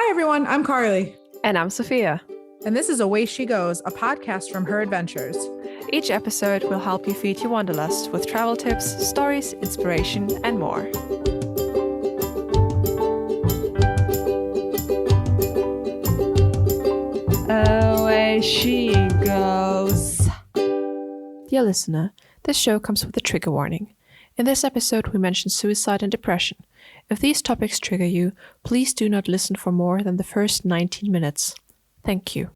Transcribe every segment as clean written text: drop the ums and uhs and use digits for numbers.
Hi, everyone. I'm Carly. And I'm Sophia. And this is Away She Goes, a podcast from her adventures. Each episode will help you feed your wanderlust with travel tips, stories, inspiration, and more. Away she goes. Dear listener, this show comes with a trigger warning. In this episode, we mention suicide and depression. If these topics trigger you, please do not listen for more than the first 19 minutes. Thank you.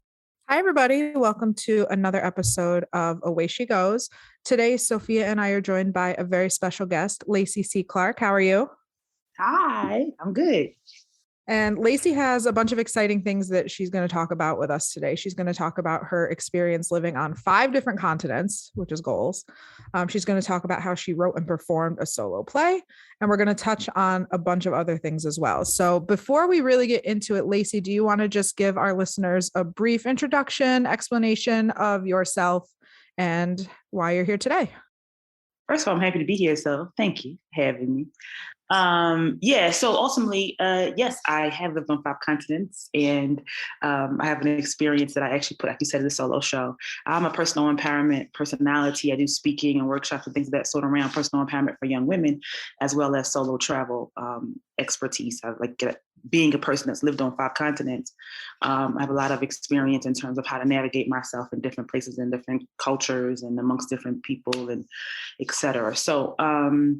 Hi, everybody. Welcome to another episode of Away She Goes. Today, Sophia and I are joined by a very special guest, Lacey C. Clark. How are you? Hi, I'm good. And Lacey has a bunch of exciting things that she's going to talk about with us today. She's going to talk about her experience living on 5 different continents, which is goals. She's going to talk about how she wrote and performed a solo play. And we're going to touch on a bunch of other things as well. So before we really get into it, Lacey, do you want to just give our listeners a brief introduction, explanation of yourself and why you're here today? First of all, I'm happy to be here. So thank you for having me. So ultimately, yes, I have lived on 5 continents, and I have an experience that I actually put, like you said, in a solo show. I'm a personal empowerment personality. I do speaking and workshops and things of that sort around personal empowerment for young women, as well as solo travel expertise. I being a person that's lived on 5 continents. I have a lot of experience in terms of how to navigate myself in different places and different cultures and amongst different people and et cetera. So, so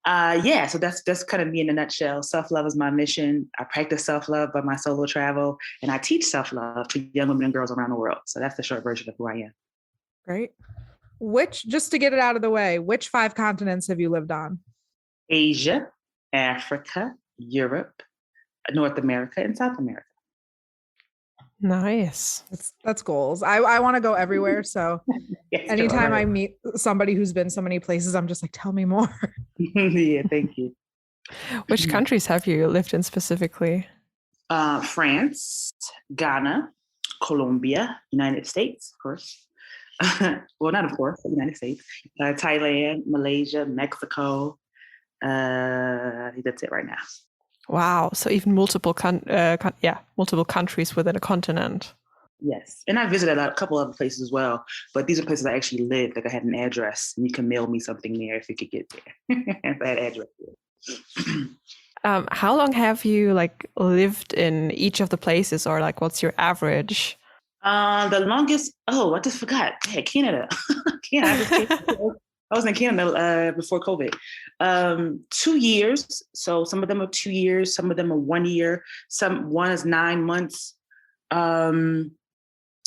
that's kind of me in a nutshell. Self-love is my mission. I practice self-love by my solo travel, and I teach self-love to young women and girls around the world. So that's the short version of who I am. Great. Just to get it out of the way, which 5 continents have you lived on? Asia, Africa, Europe, North America, and South America. Nice. That's goals. I want to go everywhere. So Yes, anytime I meet somebody who's been so many places, I'm just like, tell me more. Yeah, thank you. Which countries have you lived in specifically? France, Ghana, Colombia, United States, of course. Well, not of course, but United States. Thailand, Malaysia, Mexico. I think that's it right now. Wow. So even multiple countries within a continent. Yes. And I visited a couple other places as well, but these are places I actually lived. Like I had an address, and you can mail me something there if you could get there. If I had address there. How long have you lived in each of the places, or what's your average? The longest, I just forgot. Yeah, Canada. I was in Canada before COVID. 2 years. So some of them are 2 years, some of them are 1 year, one is 9 months.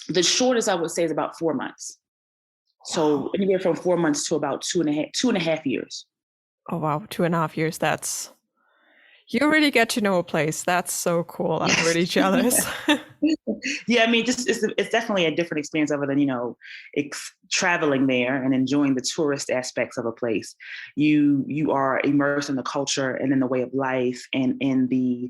The shortest I would say is about 4 months. So anywhere from 4 months to about two and a half years. Oh wow, 2.5 years. You really get to know a place. That's so cool. I'm really jealous. Yeah, I mean, it's definitely a different experience other than, traveling there and enjoying the tourist aspects of a place. You are immersed in the culture and in the way of life and in the,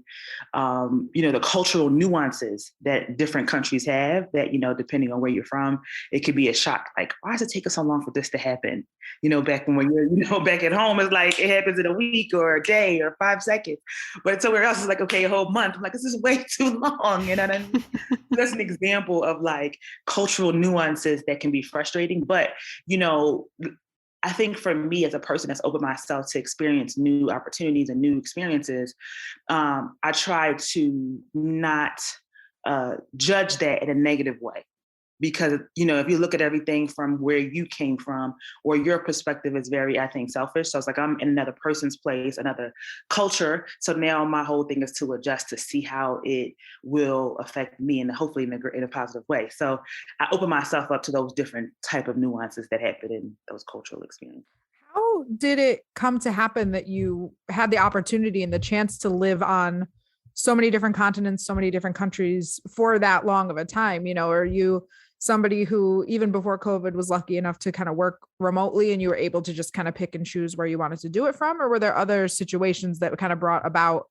the cultural nuances that different countries have that, depending on where you're from, it could be a shock. Like, why does it take us so long for this to happen? Back when you're, back at home, it's like it happens in a week or a day or 5 seconds. But somewhere else, it's like, okay, a whole month. I'm like, this is way too long. You know what I mean? That's an example of cultural nuances that can be frustrating. But, I think for me as a person that's opened myself to experience new opportunities and new experiences, I try to not judge that in a negative way. Because, if you look at everything from where you came from or your perspective is very, I think, selfish. So it's like I'm in another person's place, another culture. So now my whole thing is to adjust to see how it will affect me and hopefully in a positive way. So I open myself up to those different type of nuances that happen in those cultural experiences. How did it come to happen that you had the opportunity and the chance to live on so many different continents, so many different countries for that long of a time? Are you somebody who even before COVID was lucky enough to kind of work remotely and you were able to just kind of pick and choose where you wanted to do it from? Or were there other situations that kind of brought about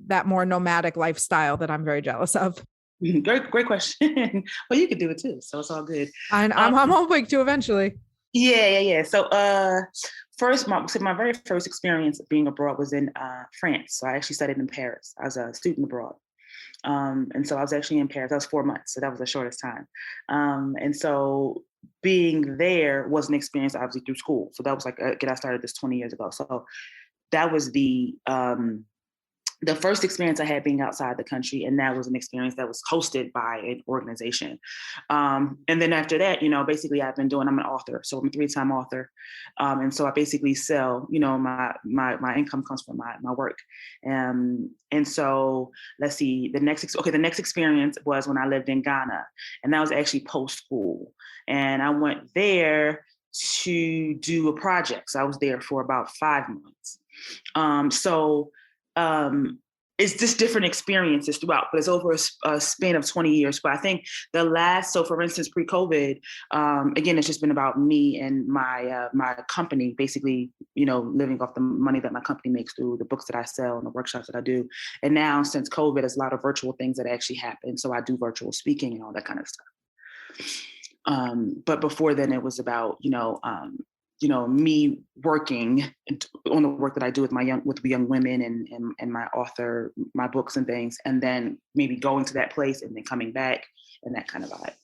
that more nomadic lifestyle that I'm very jealous of? Great question. Well, you could do it too. So it's all good. I'm hoping to eventually. Yeah. So my very first experience of being abroad was in France. So I actually studied in Paris. I was a student abroad. And so I was actually in Paris. That was 4 months. So that was the shortest time. And so being there was an experience, obviously, through school. So that was like, again, I started this 20 years ago. So that was the first experience I had being outside the country, and that was an experience that was hosted by an organization. And then after that, basically I'm an author. So I'm a 3-time author. And so I basically sell, my income comes from my work. And so let's see, the next experience was when I lived in Ghana, and that was actually post-school. And I went there to do a project. So I was there for about 5 months. It's just different experiences throughout, but it's over a span of 20 years. But I think so for instance, pre-COVID, again, it's just been about me and my company, basically, living off the money that my company makes through the books that I sell and the workshops that I do. And now since COVID, there's a lot of virtual things that actually happen. So I do virtual speaking and all that kind of stuff. But before then it was about, me working on the work that I do with young women and my books and things, and then maybe going to that place and then coming back and that kind of vibe.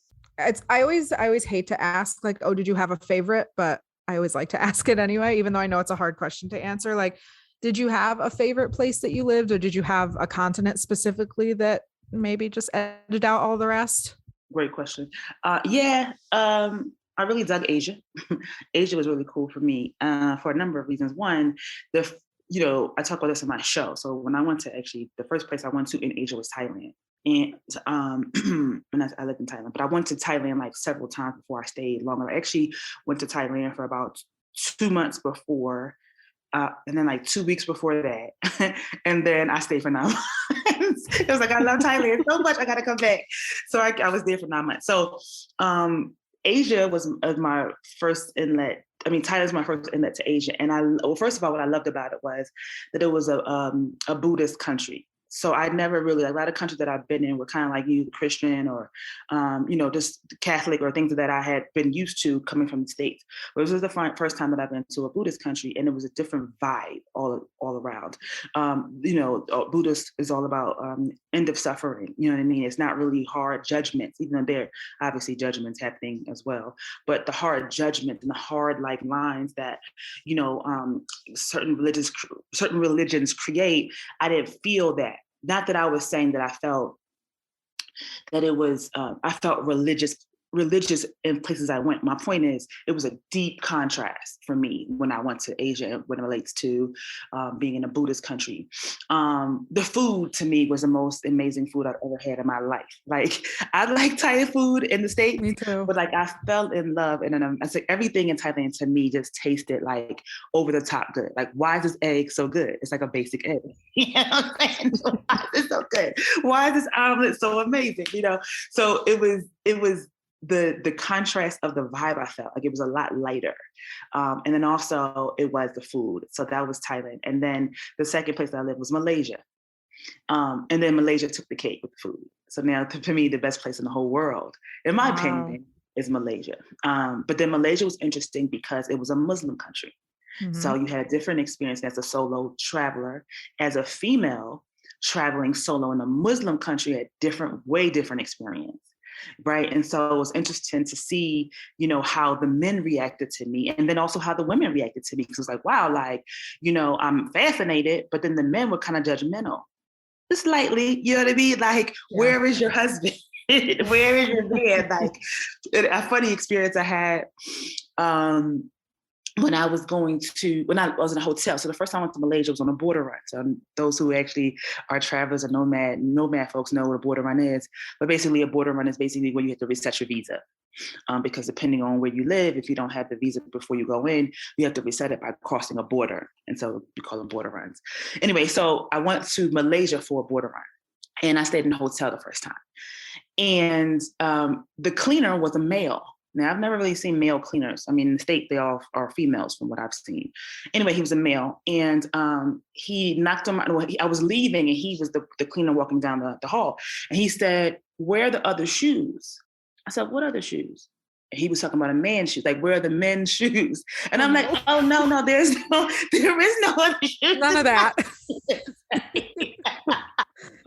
I always hate to ask, like, oh, did you have a favorite? But I always like to ask it anyway, even though I know it's a hard question to answer. Like, did you have a favorite place that you lived, or did you have a continent specifically that maybe just edited out all the rest? Great question. I really dug Asia. Asia was really cool for me for a number of reasons. One, I talk about this in my show. So when I went to the first place I went to in Asia was Thailand. And I lived in Thailand, but I went to Thailand like several times before I stayed longer. I actually went to Thailand for about 2 months before, and then like 2 weeks before that. And then I stayed for 9 months. It was like, I love Thailand so much, I gotta come back. So I was there for 9 months. So Asia was my first inlet. I mean, Thailand was my first inlet to Asia. And first of all, what I loved about it was that it was a Buddhist country. So I never really, a lot of countries that I've been in were kind of like Christian or, just Catholic or things that I had been used to coming from the States. But this was the first time that I've been to a Buddhist country, and it was a different vibe all around. Buddhist is all about end of suffering. You know what I mean? It's not really hard judgments, even though there are obviously judgments happening as well. But the hard judgment and the hard like lines that, certain religions create, I didn't feel that. Not that I was saying that I felt that it was, I felt religious in places I went. My point is, it was a deep contrast for me when I went to Asia when it relates to being in a Buddhist country. The food to me was the most amazing food I've ever had in my life. Like, I like Thai food in the States, Me too. but like I fell in love, and I said everything in Thailand to me just tasted like over the top good. Like, why is this egg so good? It's like a basic egg. You know what I'm saying? Why is it so good? Why is this omelet so amazing? So it was the contrast of the vibe I felt like it was a lot lighter. And then also it was the food. So that was Thailand. And then the second place that I lived was Malaysia. And then Malaysia took the cake with the food. So now to me, the best place in the whole world, in my opinion, is Malaysia. But then Malaysia was interesting because it was a Muslim country. Mm-hmm. So you had a different experience as a solo traveler, as a female traveling solo in a Muslim country, way different experience. Right. And so it was interesting to see, how the men reacted to me, and then also how the women reacted to me. Because it was like, wow, like, I'm fascinated, but then the men were kind of judgmental. Just slightly, you know what I mean? Like, Where is your husband? Where is your man? Like, a funny experience I had when I was in a hotel. So the first time I went to Malaysia was on a border run. So those who actually are travelers or nomad folks know what a border run is. But basically a border run is basically where you have to reset your visa. Because depending on where you live, if you don't have the visa before you go in, you have to reset it by crossing a border. And so we call them border runs. Anyway, so I went to Malaysia for a border run, and I stayed in a hotel the first time. And the cleaner was a male. Now, I've never really seen male cleaners. I mean, in the States, they all are females from what I've seen. Anyway, he was a male, and he knocked on I was leaving, and he was the cleaner walking down the hall. And he said, "Where are the other shoes?" I said, "What other shoes?" And he was talking about a man's shoes, like, where are the men's shoes? And I'm like, oh, no, there is no other shoes. None of that.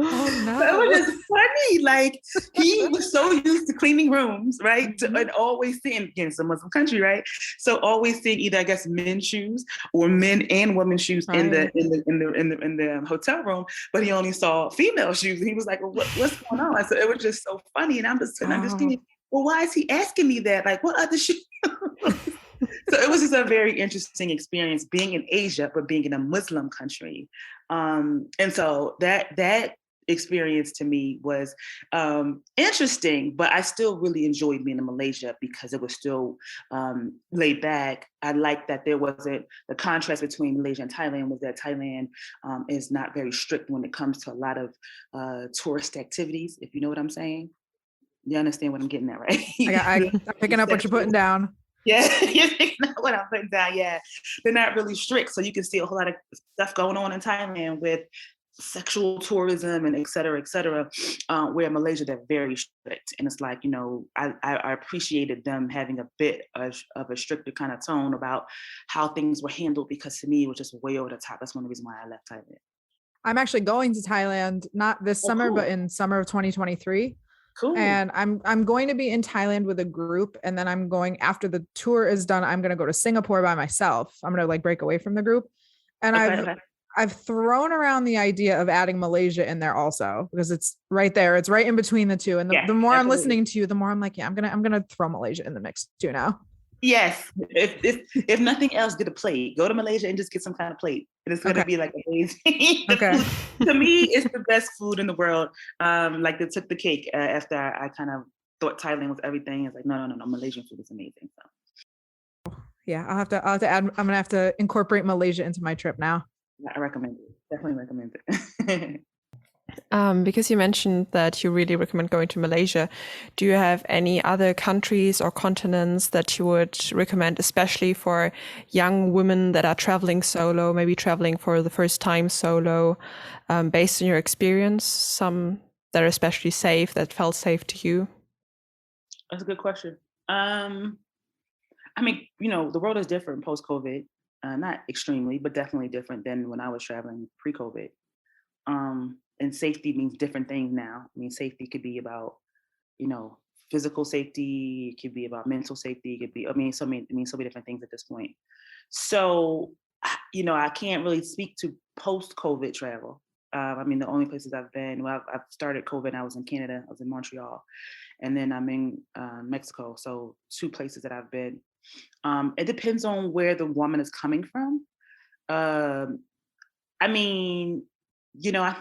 Oh no. So it was just funny. Like he was so used to cleaning rooms, right? And always seeing, again, it's a Muslim country, right? So always seeing either, I guess, men's shoes or men and women's shoes in the hotel room, but he only saw female shoes. And he was like, well, what's going on? So it was just so funny. And I'm just thinking, well, why is he asking me that? Like, what other shoes? So it was just a very interesting experience being in Asia, but being in a Muslim country. And so that experience to me was interesting, but I still really enjoyed being in Malaysia because it was still laid back. I liked that there wasn't the contrast between Malaysia and Thailand was that Thailand is not very strict when it comes to a lot of tourist activities, if you know what I'm saying. You understand what I'm getting at, right? I'm picking up what you're putting down. Yeah, you're picking up what I'm putting down. Yeah, they're not really strict. So you can see a whole lot of stuff going on in Thailand with sexual tourism and et cetera, where Malaysia, they're very strict. And it's like, you know, I appreciated them having a bit of a stricter kind of tone about how things were handled, because to me, it was just way over the top. That's one of the reasons why I left Thailand. I'm actually going to Thailand, not this summer, but in summer of 2023. Cool. And I'm going to be in Thailand with a group, and then I'm going, after the tour is done, I'm going to go to Singapore by myself. I'm going to like break away from the group. And I've thrown around the idea of adding Malaysia in there also, because it's right there. It's right in between the two. And the more I'm listening to you, the more I'm like, yeah, I'm going to throw Malaysia in the mix too now. Yes. If nothing else, get a plate. Go to Malaysia and just get some kind of plate. It's going to be like amazing. Okay. To me, it's the best food in the world. Like they took the cake after I kind of thought Thailand was everything. It's like, no, Malaysian food is amazing. So. Yeah, I'll have to add, I'm going to have to incorporate Malaysia into my trip now. I recommend it. Definitely recommend it. Because you mentioned that you really recommend going to Malaysia, do you have any other countries or continents that you would recommend, especially for young women that are traveling solo, maybe traveling for the first time solo, based on your experience, some that are especially safe, that felt safe to you? That's a good question. I mean, you know, the world is different post-COVID, not extremely, but definitely different than when I was traveling pre-COVID. And safety means different things now. I mean, safety could be about, you know, physical safety. It could be about mental safety. It could be, so many different things at this point. So, you know, I can't really speak to post-COVID travel. I mean, the only places I've been, well, I've started COVID and I was in Canada. I was in Montreal, and then I'm in Mexico. So 2 places that I've been. It depends on where the woman is coming from. I mean, you know,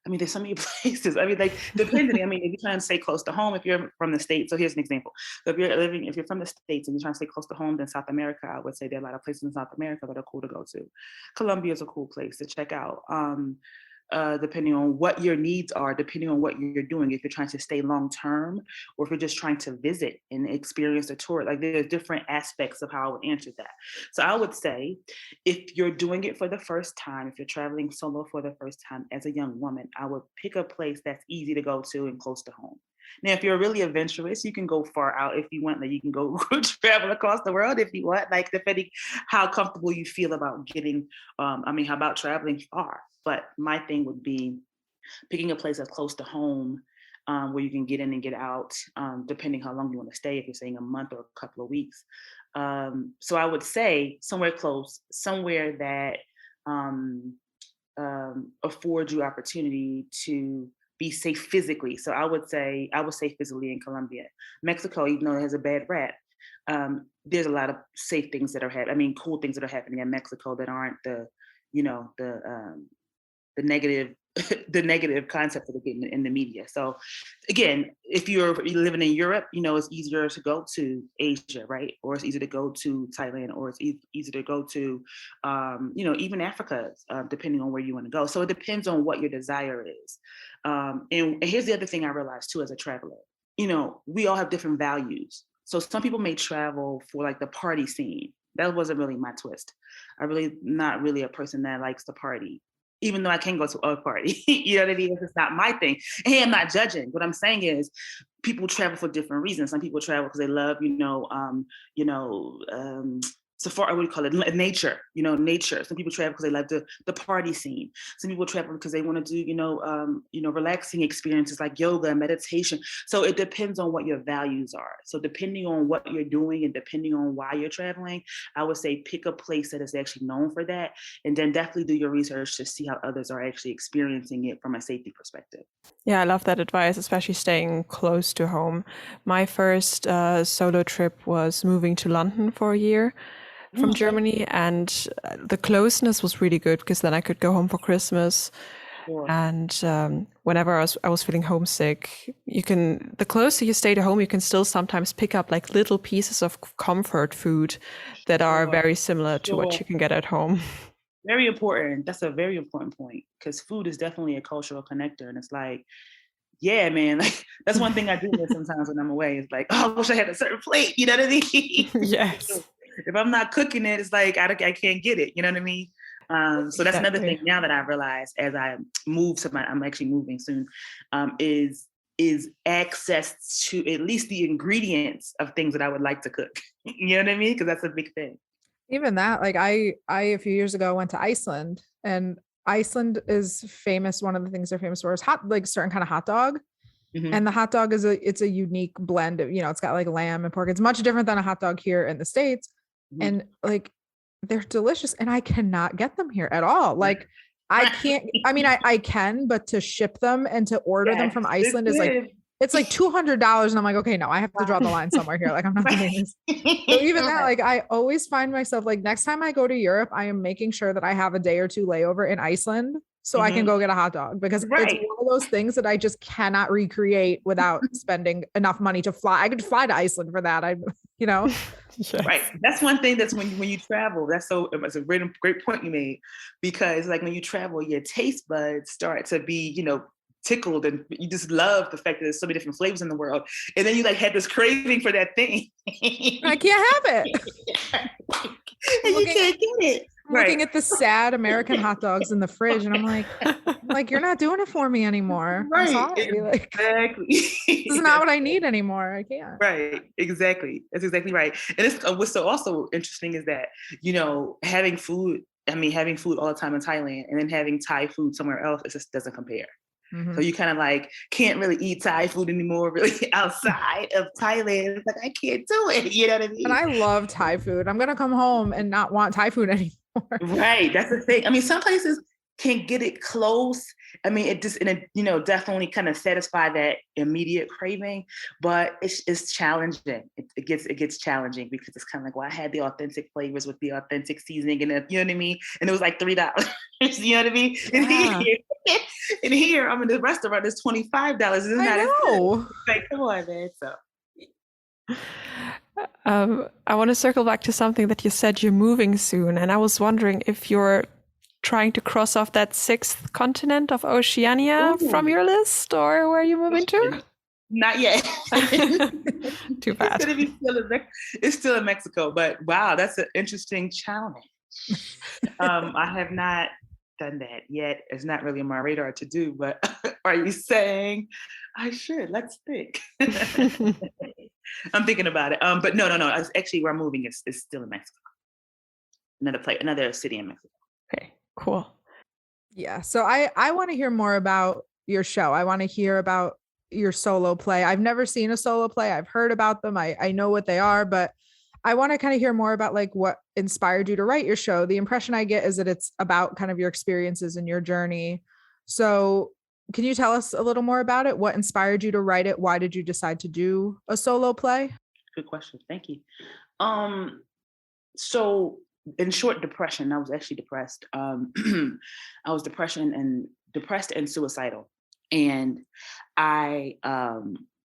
there's so many places. I mean, like, depending. I mean, if you're trying to stay close to home, if you're from the States, so here's an example. So if you're from the States and you're trying to stay close to home, then South America, I would say there are a lot of places in South America that are cool to go to. Colombia is a cool place to check out. Depending on what your needs are, depending on what you're doing, if you're trying to stay long term or if you're just trying to visit and experience a tour, like there's different aspects of how I would answer that. So I would say, if you're doing it for the first time, if you're traveling solo for the first time as a young woman, I would pick a place that's easy to go to and close to home. Now, if you're really adventurous, you can go far out if you want. Like, you can go travel across the world if you want, like, depending how comfortable you feel about getting, how about traveling far. But my thing would be picking a place that's close to home, where you can get in and get out, depending how long you want to stay, if you're staying a month or a couple of weeks. So I would say somewhere close, somewhere that affords you opportunity to be safe physically. So I would say physically in Colombia. Mexico, even though it has a bad rap, there's a lot of safe things that are cool things that are happening in Mexico that aren't the negative the negative concept that are getting in the media. So again, if you're living in Europe, you know, it's easier to go to Asia, right? Or it's easier to go to Thailand, or it's easier to go to, even Africa, depending on where you want to go. So it depends on what your desire is. And here's the other thing I realized too, as a traveler, you know, we all have different values. So some people may travel for like the party scene. That wasn't really my twist. Not really a person that likes to party, even though I can go to a party. You know what I mean? It's not my thing. Hey, I'm not judging. What I'm saying is, people travel for different reasons. Some people travel because they love, safari, what do you call it? Nature, nature. Some people travel because they like the party scene. Some people travel because they want to do, relaxing experiences like yoga and meditation. So it depends on what your values are. So depending on what you're doing and depending on why you're traveling, I would say pick a place that is actually known for that, and then definitely do your research to see how others are actually experiencing it from a safety perspective. Yeah, I love that advice, especially staying close to home. My first solo trip was moving to London for a year from Germany, and the closeness was really good because then I could go home for Christmas. Sure. And whenever I was feeling homesick, the closer you stay to home, you can still sometimes pick up like little pieces of comfort food that are very similar to what you can get at home. Very important. That's a very important point, because food is definitely a cultural connector. And it's like, yeah, man, like that's one thing I do miss sometimes when I'm away. It's like, oh, I wish I had a certain plate. You know what I mean? Yes. If I'm not cooking it, it's like I can't get it. You know what I mean? So that's another thing now that I realize as I move I'm actually moving soon, is access to at least the ingredients of things that I would like to cook. You know what I mean? Because that's a big thing. Even that, like I a few years ago went to Iceland, and Iceland is famous. One of the things they're famous for is like certain kind of hot dog. Mm-hmm. And the hot dog it's a unique blend of, it's got like lamb and pork. It's much different than a hot dog here in the States. Mm-hmm. And like, they're delicious, and I cannot get them here at all. Like I can't, I mean, I can, but to ship them and to order them from Iceland is like, it's like $200. And I'm like, okay, no, I have to draw the line somewhere here. Like I'm not doing this. So even that, like I always find myself like next time I go to Europe, I am making sure that I have a day or two layover in Iceland so I can go get a hot dog, because it's one of those things that I just cannot recreate without spending enough money to fly. I could fly to Iceland for that. Yes. Right. That's one thing that's when you travel. It's a great point you made, because like when you travel, your taste buds start to be, tickled, and you just love the fact that there's so many different flavors in the world. And then you like had this craving for that thing. I can't have it. And you can't get it. Looking at the sad American hot dogs in the fridge, and I'm like, you're not doing it for me anymore. Right. I'm sorry. Exactly. This is not what I need anymore. I can't. Right. Exactly. That's exactly right. And it's what's so also interesting is that, having food all the time in Thailand and then having Thai food somewhere else, it just doesn't compare. Mm-hmm. So you kind of like can't really eat Thai food anymore, really outside of Thailand. It's like, I can't do it. You know what I mean? And I love Thai food. I'm going to come home and not want Thai food anymore. Right. That's the thing. I mean, some places can get it close. I mean, it just, definitely kind of satisfy that immediate craving, but it's challenging. It gets challenging, because it's kind of like, well, I had the authentic flavors with the authentic seasoning, and you know what I mean? And it was like $3. You know what I mean? Yeah. And here, I'm in the restaurant, it's $25. It's not I know. Like, come on, man. So. I want to circle back to something that you said you're moving soon. And I was wondering if you're trying to cross off that 6th continent of Oceania from your list, or where are you moving to? Not yet. Too bad. It's still in Mexico, but wow, that's an interesting challenge. I have not done that yet. It's not really on my radar to do, but are you saying I should? Let's think. I'm thinking about it. But no. It's actually, where I'm moving is still in Mexico. Another city in Mexico. Okay, cool. Yeah. So I want to hear more about your show. I want to hear about your solo play. I've never seen a solo play. I've heard about them. I know what they are, but I want to kind of hear more about like what inspired you to write your show. The impression I get is that it's about kind of your experiences and your journey. So can you tell us a little more about it? What inspired you to write it? Why did you decide to do a solo play? Good question. Thank you. So in short, depression. I was actually depressed. I was depressed and suicidal. And I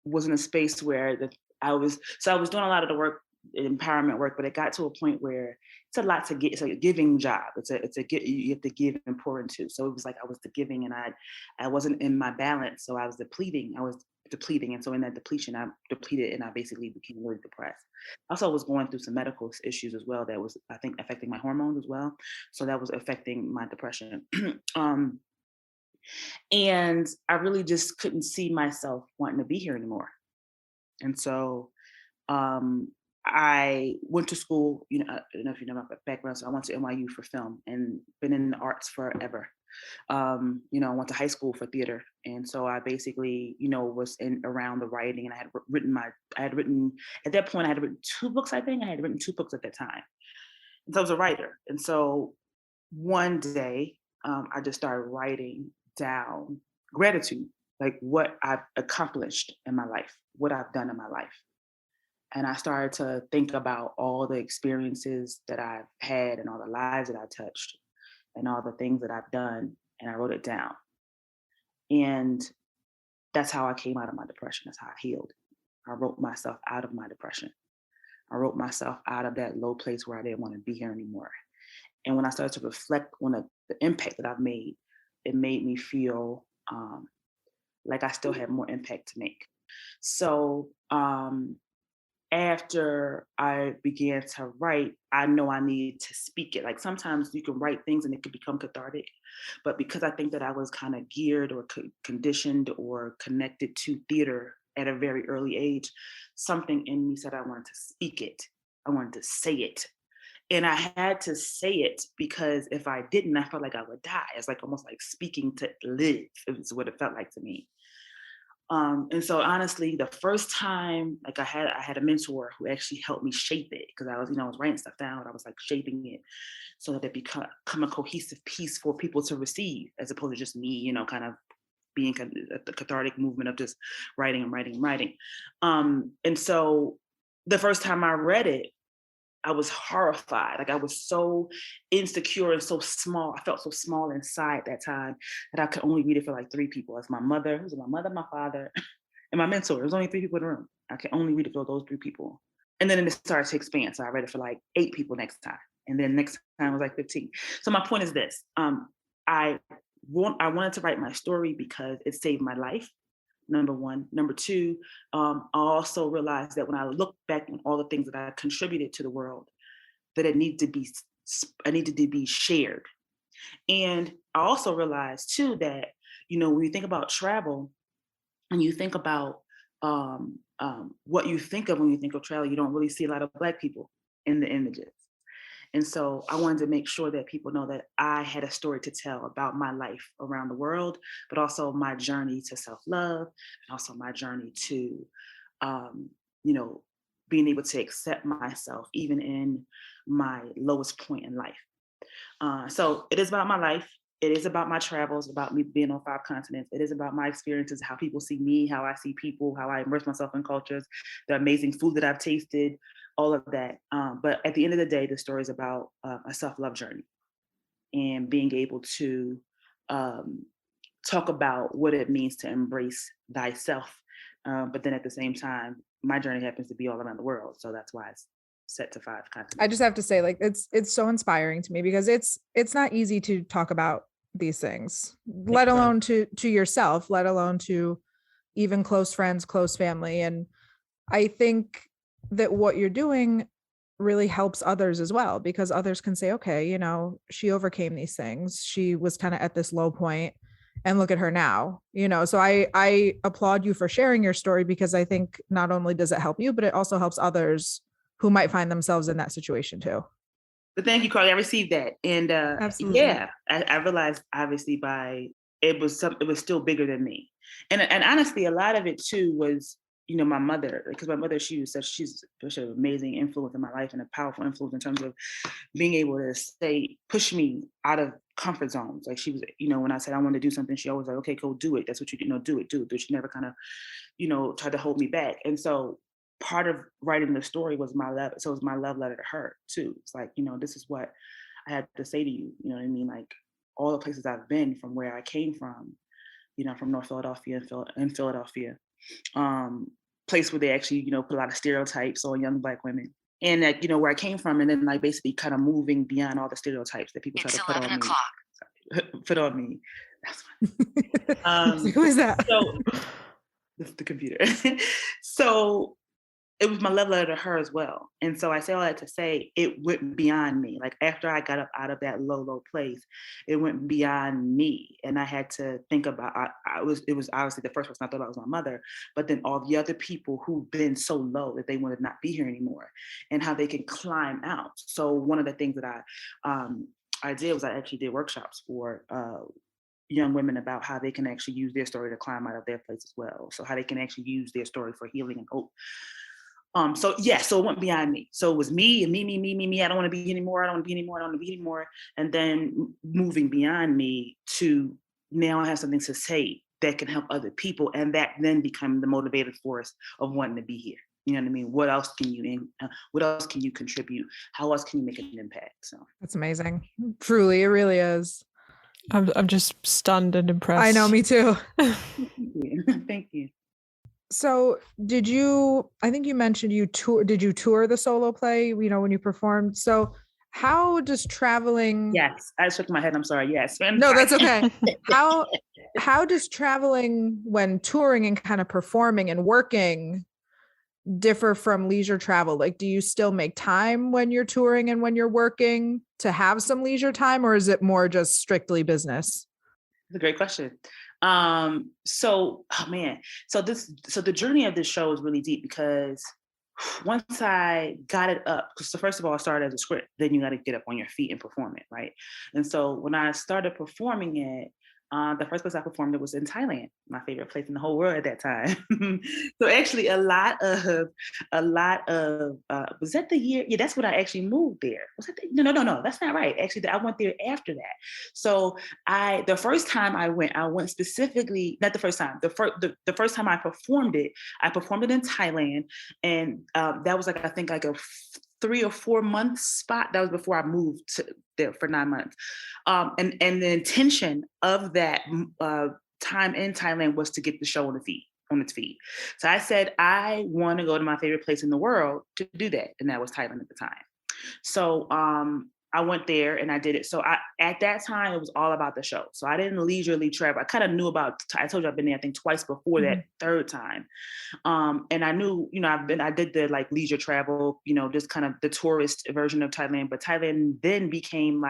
was in a space where I was doing a lot of the work, empowerment work, but it got to a point where it's a lot to get. It's like a giving job. You have to give and pour into. So it was like I was the giving, and I wasn't in my balance. So I was depleting. And so in that depletion, I depleted, and I basically became really depressed. Also, I was going through some medical issues as well that was, I think, affecting my hormones as well. So that was affecting my depression. And I really just couldn't see myself wanting to be here anymore. And so I went to school, I don't know if you know my background, so I went to NYU for film and been in the arts forever. I went to high school for theater. And so I basically, was in around the writing, and I had written, at that point, I had written 2 books, I think. I had written 2 books at that time. And so I was a writer. And so one day, I just started writing down gratitude, like what I've accomplished in my life, what I've done in my life. And I started to think about all the experiences that I've had and all the lives that I touched and all the things that I've done. And I wrote it down. And that's how I came out of my depression. That's how I healed. I wrote myself out of my depression. I wrote myself out of that low place where I didn't want to be here anymore. And when I started to reflect on the impact that I've made, it made me feel like I still had more impact to make. So after I began to write, I know I needed to speak it. Like sometimes you can write things and it could become cathartic, but because I think that I was kind of geared or conditioned or connected to theater at a very early age, something in me said I wanted to speak it. I wanted to say it. And I had to say it because if I didn't, I felt like I would die. It's like almost like speaking to live, is what it felt like to me. And so honestly, the first time, like I had a mentor who actually helped me shape it because I was writing stuff down. I was like shaping it so that it become a cohesive piece for people to receive, as opposed to just me, kind of being the cathartic movement of just writing and writing and writing. And so the first time I read it, I was horrified. Like I was so insecure and so small. I felt so small inside that time that I could only read it for like 3 people. It's my mother, my father, and my mentor. There was only 3 people in the room. I could only read it for those 3 people. And then it started to expand. So I read it for like 8 people next time. And then next time was like 15. So my point is this. I wanted to write my story because it saved my life. Number one. Number two, I also realized that when I look back on all the things that I contributed to the world, that I needed to be shared. And I also realized too that, when you think about travel and you think about what you think of when you think of travel, you don't really see a lot of Black people in the images. And so I wanted to make sure that people know that I had a story to tell about my life around the world, but also my journey to self-love and also my journey to, you know, being able to accept myself even in my lowest point in life. So it is about my life. It is about my travels, about me being on 5 continents. It is about my experiences, how people see me, how I see people, how I immerse myself in cultures, the amazing food that I've tasted, all of that. But at the end of the day, the story is about a self-love journey and being able to um, talk about what it means to embrace thyself. But then at the same time, my journey happens to be all around the world. So that's why it's set to 5 continents. I just have to say, like, it's so inspiring to me because it's not easy to talk about these things, let alone to yourself, let alone to even close friends, close family. And I think that what you're doing really helps others as well, because others can say, okay, she overcame these things. She was kind of at this low point and look at her now, so I applaud you for sharing your story, because I think not only does it help you, but it also helps others who might find themselves in that situation too. But thank you, Carly. I received that, and Absolutely. yeah, I realized obviously it was still bigger than me, and honestly, a lot of it too was my mother, because my mother, she's such an amazing influence in my life and a powerful influence in terms of being able to push me out of comfort zones. Like she was, when I said I wanted to do something, she always like, okay, cool, do it. That's what you do it. She never kind of tried to hold me back, and so part of writing the story was my love. So it was my love letter to her too. It's like, this is what I had to say to you. You know what I mean? Like all the places I've been, from where I came from, from North Philadelphia and Philadelphia, place where they actually, put a lot of stereotypes on young Black women. And that, where I came from, and then like basically kind of moving beyond all the stereotypes that people try to put on me. Put on me. Who is that? So the computer. So it was my love letter to her as well. And so I say all that to say it went beyond me. Like after I got up out of that low place, it went beyond me. And I had to think about, it was obviously the first person I thought about was my mother, but then all the other people who've been so low that they wanted to not be here anymore and how they can climb out. So one of the things that I did was I actually did workshops for young women about how they can actually use their story to climb out of their place as well. So how they can actually use their story for healing and hope. So it went beyond me. So it was me and me. I don't want to be anymore. I don't want to be anymore. I don't want to be anymore. And then moving beyond me to now I have something to say that can help other people. And that then become the motivated force of wanting to be here. You know what I mean? What else can you contribute? How else can you make an impact? So that's amazing. Truly, it really is. I'm just stunned and impressed. I know, me too. Thank you. So I think you mentioned did you tour the solo play, you know, when you performed? So how does traveling... Yes, I shook my head. I'm sorry. Yes. No, that's okay. How does traveling when touring and kind of performing and working differ from leisure travel? Like, do you still make time when you're touring and when you're working to have some leisure time, or is it more just strictly business? That's a great question. So the journey of this show is really deep because once I got it up, because first of all, I started as a script, then you got to get up on your feet and perform it, right? And so when I started performing it, the first place I performed it was in Thailand, my favorite place in the whole world at that time. So actually a lot of was that the year? Yeah, that's when I actually moved there. Was that no, that's not right. Actually, I went there after that. So the first time I went specifically, not the first time, the first time I performed it in Thailand. And that was I think a 3 or 4 month spot. That was before I moved to there for 9 months. And the intention of that time in Thailand was to get the show on its feet. So I said, I want to go to my favorite place in the world to do that. And that was Thailand at the time. So I went there and I did it. So at that time, it was all about the show. So I didn't leisurely travel. I kind of knew I told you I've been there, I think twice before that third time. And I knew, I did the leisure travel, just kind of the tourist version of Thailand, but Thailand then became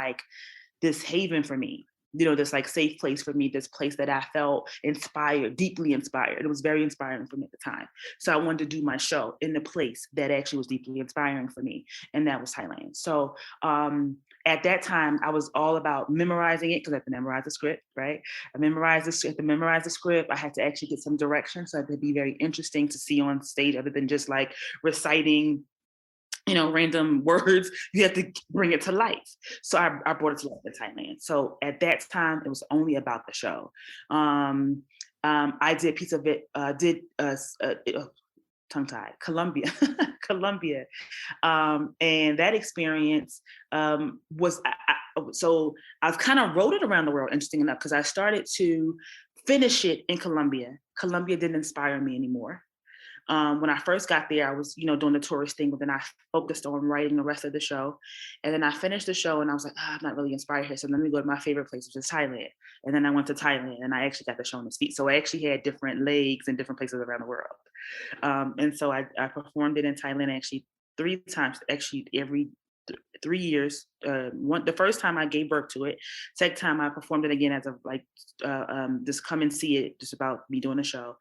this haven for me. This safe place for me, this place that I felt inspired, deeply inspired. It was very inspiring for me at the time. So I wanted to do my show in the place that actually was deeply inspiring for me. And that was Thailand. So at that time, I was all about memorizing it because I had to memorize the script, right? I had to memorize the script. I had to actually get some direction so it could be very interesting to see on stage other than just reciting random words. You have to bring it to life. So I brought it to life in Thailand. So at that time, it was only about the show. I did a piece of it, tongue-tied, Colombia. And that experience was, so I've kind of wrote it around the world, interesting enough, because I started to finish it in Colombia. Colombia didn't inspire me anymore. When I first got there, I was, doing the tourist thing, but then I focused on writing the rest of the show. And then I finished the show and I was like, I'm not really inspired here. So let me go to my favorite place, which is Thailand. And then I went to Thailand and I actually got the show on its feet. So I actually had different legs in different places around the world. And so I performed it in Thailand actually 3 times, actually every 3 years. The first time I gave birth to it. Second time I performed it again as just come and see it, just about me doing a show.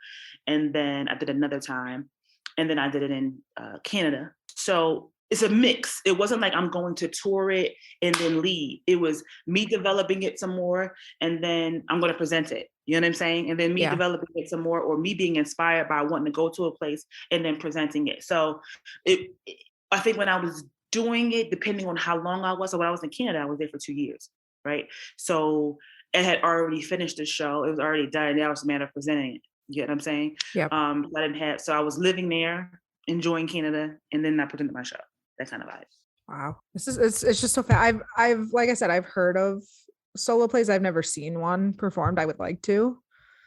And then I did another time, and then I did it in Canada. So it's a mix. It wasn't like I'm going to tour it and then leave. It was me developing it some more, and then I'm going to present it. You know what I'm saying? And then me developing it some more, or me being inspired by wanting to go to a place and then presenting it. So I think when I was doing it, depending on how long I was. So when I was in Canada, I was there for 2 years, right? So it had already finished the show. It was already done. Now it's a matter of presenting it. You get what I'm saying? Yeah. So I was living there, enjoying Canada, and then I presented my show. That kind of vibe. Wow. It's just so fast. I've like I said, I've heard of solo plays. I've never seen one performed. I would like to.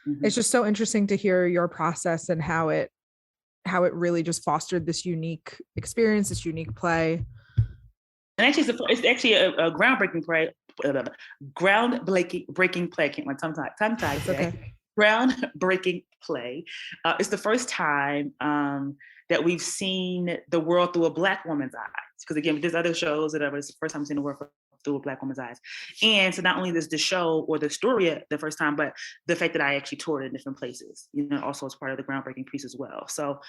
Mm-hmm. It's just so interesting to hear your process and how it really just fostered this unique experience, this unique play. And actually, it's actually a groundbreaking play. Groundbreaking play. I can't my tongue tie. Okay. Groundbreaking play. It's the first time that we've seen the world through a Black woman's eyes. Because again, there's other shows that it's the first time I've seen the world through a Black woman's eyes. And so not only is the show or the story the first time, but the fact that I actually toured in different places, also as part of the groundbreaking piece as well. So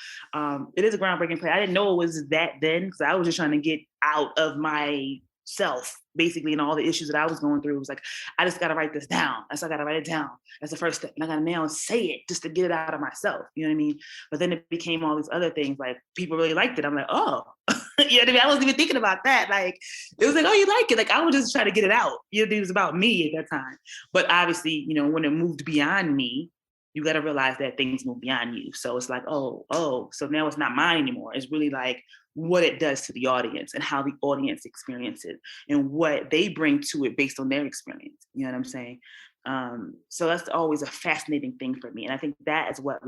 it is a groundbreaking play. I didn't know it was that then, because I was just trying to get out of myself, basically, and all the issues that I was going through. It was like, I just got to write this down. I got to write it down. That's the first step. And I got to now say it just to get it out of myself. You know what I mean? But then it became all these other things. Like, people really liked it. I'm like, oh, you know what I mean? I wasn't even thinking about that. Like, it was like, oh, you like it? Like, I was just trying to get it out. It was about me at that time. But obviously, when it moved beyond me, you got to realize that things move beyond you. So it's like, oh, so now it's not mine anymore. It's really like what it does to the audience and how the audience experiences it and what they bring to it based on their experience. You know what I'm saying? So that's always a fascinating thing for me. And I think that is what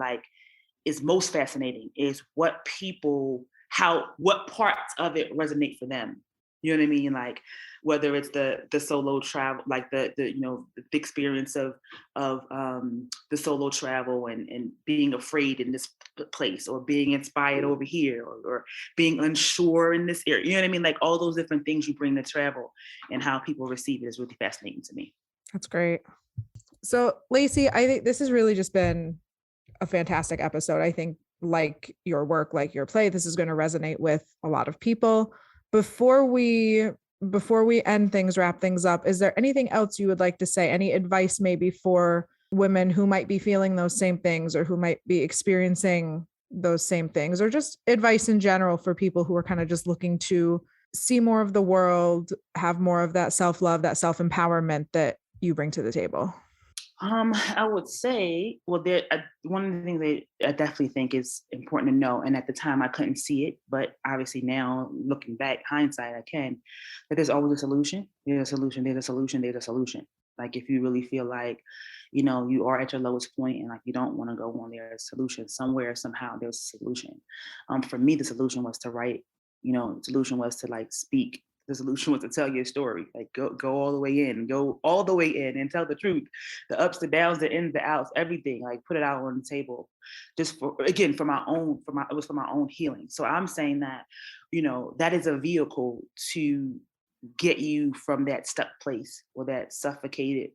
is most fascinating, is what parts of it resonate for them. You know what I mean? Like, whether it's the solo travel, like the experience of the solo travel and being afraid in this place, or being inspired over here, or being unsure in this area. You know what I mean? Like, all those different things you bring to travel and how people receive it is really fascinating to me. That's great. So, Lacey, I think this has really just been a fantastic episode. I think, like your work, like your play, this is going to resonate with a lot of people. Before we end things, wrap things up, is there anything else you would like to say? Any advice maybe for women who might be feeling those same things, or who might be experiencing those same things, or just advice in general for people who are kind of just looking to see more of the world, have more of that self-love, that self-empowerment that you bring to the table? I would say, well, one of the things that I definitely think is important to know, and at the time I couldn't see it, but obviously now, looking back, hindsight, I can, that there's always a solution. There's a solution, there's a solution, there's a solution. Like, if you really feel like, you are at your lowest point and like you don't want to go on, there's a solution somewhere, somehow there's a solution. For me, the solution was to write, the solution was to like speak. The solution was to tell your story, like go all the way in and tell the truth, the ups, the downs, the ins, the outs, everything, like put it out on the table, just for my own healing. So I'm saying that, that is a vehicle to get you from that stuck place, or that suffocated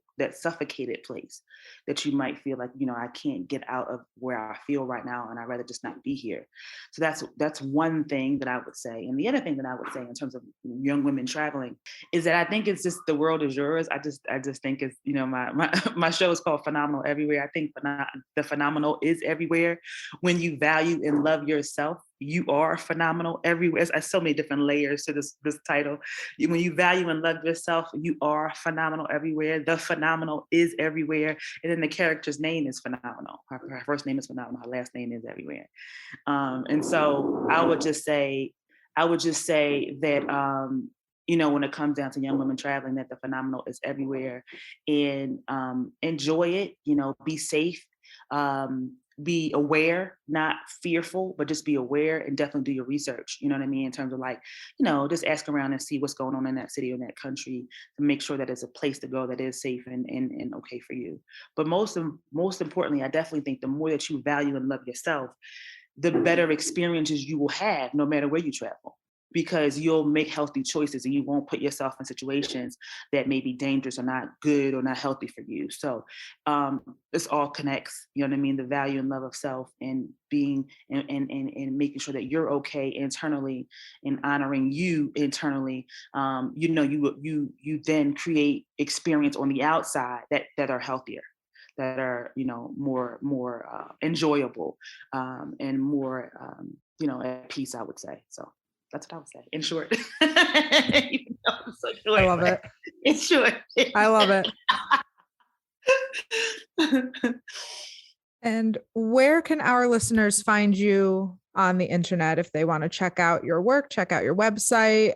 place that you might feel like, I can't get out of where I feel right now, and I'd rather just not be here. So that's one thing that I would say. And the other thing that I would say in terms of young women traveling is that I think it's just, the world is yours. I just think it's, my show is called Phenomenal Everywhere. I think the phenomenal is everywhere. When you value and love yourself, you are phenomenal everywhere. There's so many different layers to this title. When you value and love yourself, you are phenomenal everywhere. The phenomenal is everywhere. And then the character's name is phenomenal. Her first name is phenomenal. Her last name is everywhere. And so I would just say that, when it comes down to young women traveling, that the phenomenal is everywhere, and enjoy it, be safe, be aware, not fearful, but just be aware, and definitely do your research. You know what I mean? In terms of like, just ask around and see what's going on in that city or in that country, to make sure that it's a place to go that is safe and okay for you. But most importantly, I definitely think the more that you value and love yourself, the better experiences you will have, no matter where you travel, because you'll make healthy choices and you won't put yourself in situations that may be dangerous or not good or not healthy for you. So this all connects, you know what I mean? The value and love of self, and being and making sure that you're okay internally, and honoring you internally. You then create experience on the outside that are healthier, that are, more enjoyable, and more, at peace, I would say. So that's what I would say, in short. So short, I love it. In short. I love it. And where can our listeners find you on the internet if they want to check out your work, check out your website,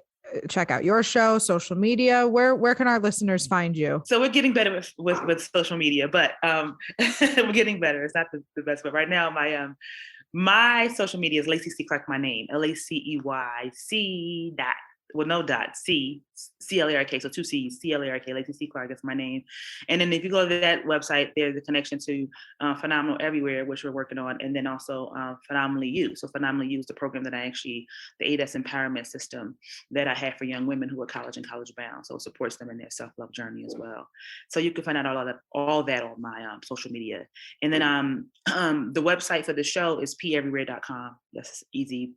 check out your show, social media? Where can our listeners find you? So we're getting better with social media, but we're getting better. It's not the best, but right now my social media is Lacey C. Clark, my name, LACEYC no dot, C-Clark, so 2 C's, C-Lark, Lacey C. Clark, that's my name. And then if you go to that website, there's a connection to Phenomenal Everywhere, which we're working on, and then also Phenomenally You. So Phenomenally You is the program that the ADES empowerment system that I have for young women who are college and college bound. So it supports them in their self-love journey as well. So you can find out all that on my social media. And then the website for the show is peverywhere.com. That's easy.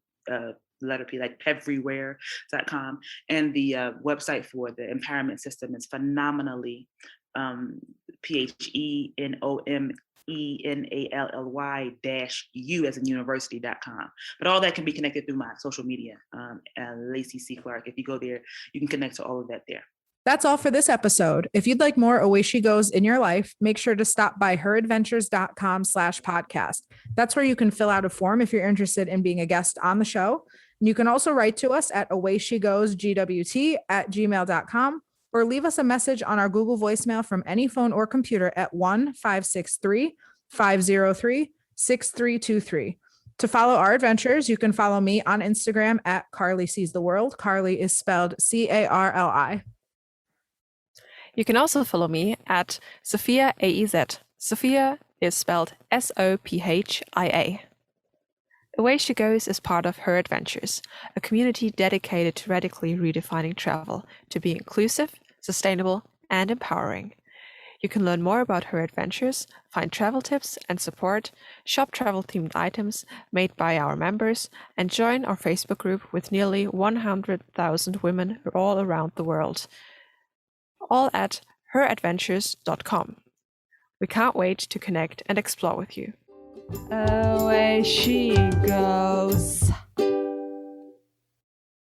Letter P, like everywhere.com. And the website for the empowerment system is phenomenally, PHENOMENALLY-U as in university.com. But all that can be connected through my social media, Lacey C. Clark. If you go there, you can connect to all of that there. That's all for this episode. If you'd like more Away She Goes in your life, make sure to stop by heradventures.com/podcast. That's where you can fill out a form if you're interested in being a guest on the show. And you can also write to us at awayshegosgwt@gmail.com or leave us a message on our Google voicemail from any phone or computer at 1-563-503-6323. To follow our adventures, you can follow me on Instagram at Carly Sees the World. Carly is spelled Carli. You can also follow me at Sophia AEZ. Sophia is spelled Sophia. Away She Goes is part of Her Adventures, a community dedicated to radically redefining travel to be inclusive, sustainable, and empowering. You can learn more about Her Adventures, find travel tips and support, shop travel-themed items made by our members, and join our Facebook group with nearly 100,000 women all around the world. All at heradventures.com. We can't wait to connect and explore with you. Away she goes.